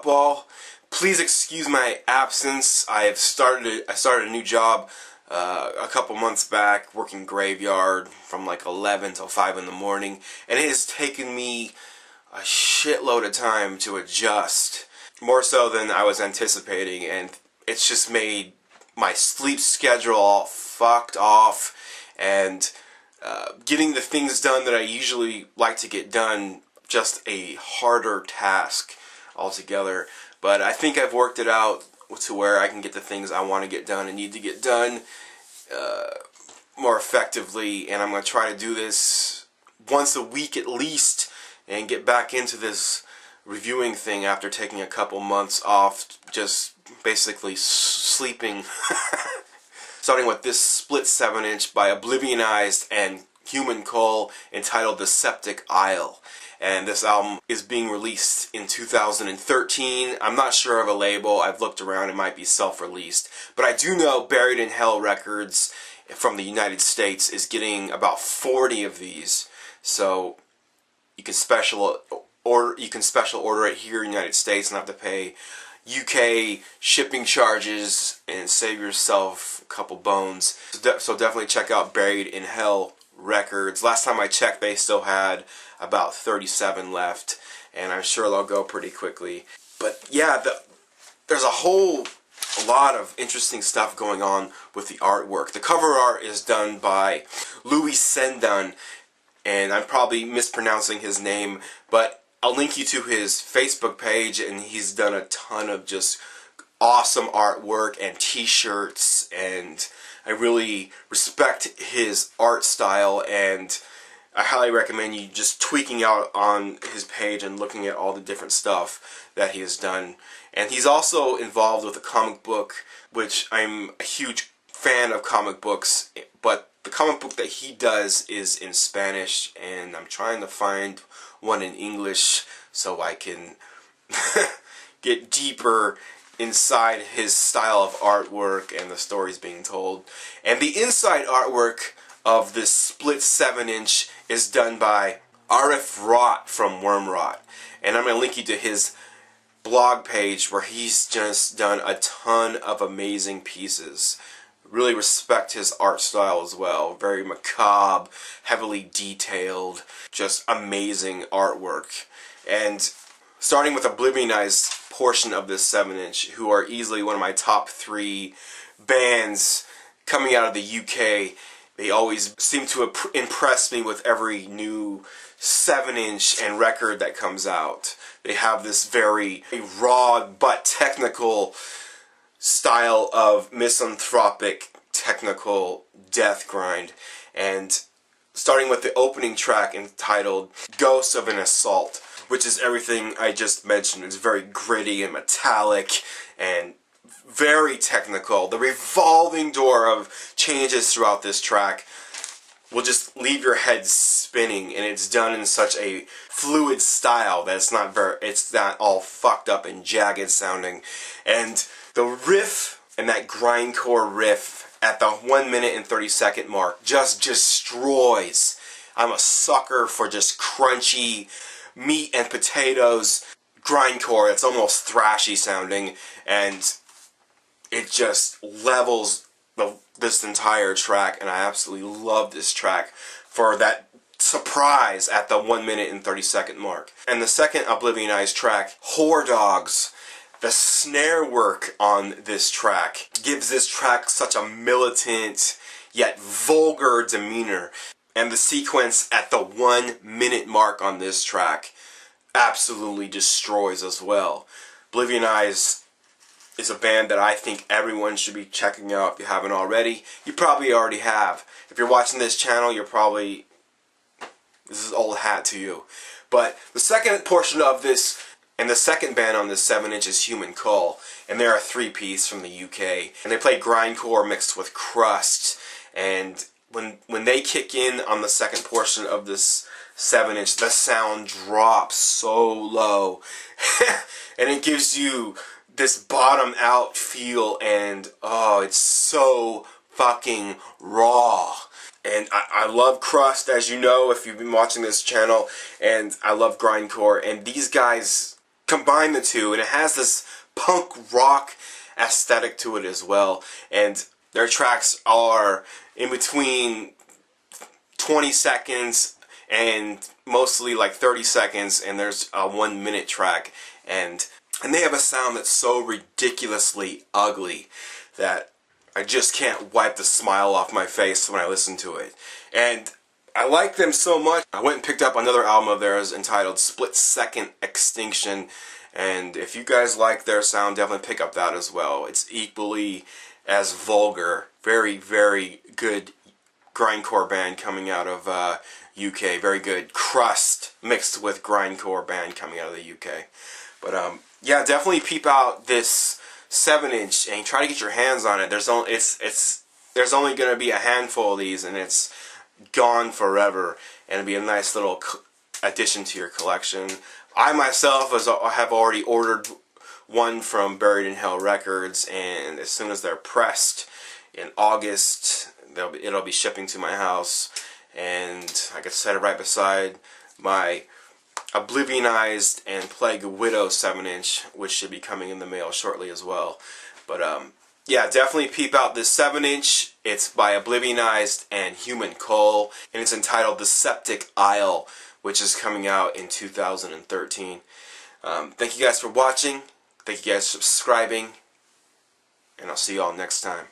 up, all? Please excuse my absence. I started a new job a couple months back, working graveyard from like 11 till 5 in the morning, and it has taken me a shitload of time to adjust, more so than I was anticipating, and it's just made my sleep schedule all fucked off, and getting the things done that I usually like to get done just a harder task altogether. But I think I've worked it out to where I can get the things I want to get done and need to get done more effectively, and I'm going to try to do this once a week at least and get back into this reviewing thing after taking a couple months off, just basically sleeping. Starting with this split 7-inch by Oblivionized and Cull entitled The Septic Isle. And this album is being released in 2013. I'm not sure of a label. I've looked around. It might be self-released. But I do know Buried in Hell Records from the United States is getting about 40 of these. So you can special order it here in the United States and have to pay UK shipping charges and save yourself a couple bones. So definitely check out Buried in Hell Records. Last time I checked, they still had about 37 left, and I'm sure they'll go pretty quickly. But yeah, there's a whole lot of interesting stuff going on with the artwork. The cover art is done by Louis Sendun, and I'm probably mispronouncing his name, but I'll link you to his Facebook page, and he's done a ton of just awesome artwork and t-shirts, and I really respect his art style, and I highly recommend you just tweaking out on his page and looking at all the different stuff that he has done. And he's also involved with a comic book, which I'm a huge fan of comic books, but the comic book that he does is in Spanish, and I'm trying to find one in English so I can get deeper inside his style of artwork and the stories being told. And the inside artwork of this split 7-inch is done by Arif Rot from Wormrot, and I'm going to link you to his blog page where he's just done a ton of amazing pieces. Really respect his art style as well. Very macabre, heavily detailed, just amazing artwork. And starting with Oblivionized portion of this 7-inch, who are easily one of my top 3 bands coming out of the UK. They always seem to impress me with every new 7-inch and record that comes out. They have this very raw but technical style of misanthropic technical death grind. And starting with the opening track entitled Ghost of an Assault, which is everything I just mentioned. It's very gritty and metallic and very technical. The revolving door of changes throughout this track will just leave your head spinning, and it's done in such a fluid style that it's not all fucked up and jagged sounding. And the riff, and that grindcore riff at the 1 minute and 30-second mark just destroys. I'm a sucker for just crunchy meat and potatoes grindcore. It's almost thrashy sounding, and it just levels this entire track, and I absolutely love this track for that surprise at the 1 minute and 30-second mark. And the second Oblivionized track, Whore Dogs, the snare work on this track gives this track such a militant yet vulgar demeanor, and the sequence at the 1 minute mark on this track absolutely destroys as well. Oblivionized is a band that I think everyone should be checking out if you haven't already. You probably already have. If you're watching this channel, this is old hat to you. But the second portion of this, and the second band on this 7-inch is Cull, and they're a 3-piece from the UK, and they play grindcore mixed with Crust. And when they kick in on the second portion of this 7-inch, the sound drops so low, and it gives you this bottom out feel, and oh, it's so fucking raw. And I love Crust, as you know if you've been watching this channel, and I love grindcore, and these guys combine the two, and it has this punk rock aesthetic to it as well. And their tracks are in between 20 seconds and mostly like 30 seconds, and there's a 1 minute track, and they have a sound that's so ridiculously ugly that I just can't wipe the smile off my face when I listen to it. And I like them so much, I went and picked up another album of theirs entitled Split Second Extinction, and if you guys like their sound, definitely pick up that as well. It's equally as vulgar. Very, very good grindcore band coming out of UK. Very good Crust mixed with grindcore band coming out of the UK. But yeah, definitely peep out this 7-inch and try to get your hands on it. There's only going to be a handful of these, and it's gone forever, and it'll be a nice little addition to your collection. I myself have already ordered one from Buried in Hell Records, and as soon as they're pressed in August, it'll be shipping to my house, and I can set it right beside my Oblivionized and Plague Widow 7-inch, which should be coming in the mail shortly as well. But yeah, definitely peep out this 7-inch. It's by Oblivionized and Human Cull, and it's entitled The Septic Isle, which is coming out in 2013. Thank you guys for watching. Thank you guys for subscribing, and I'll see you all next time.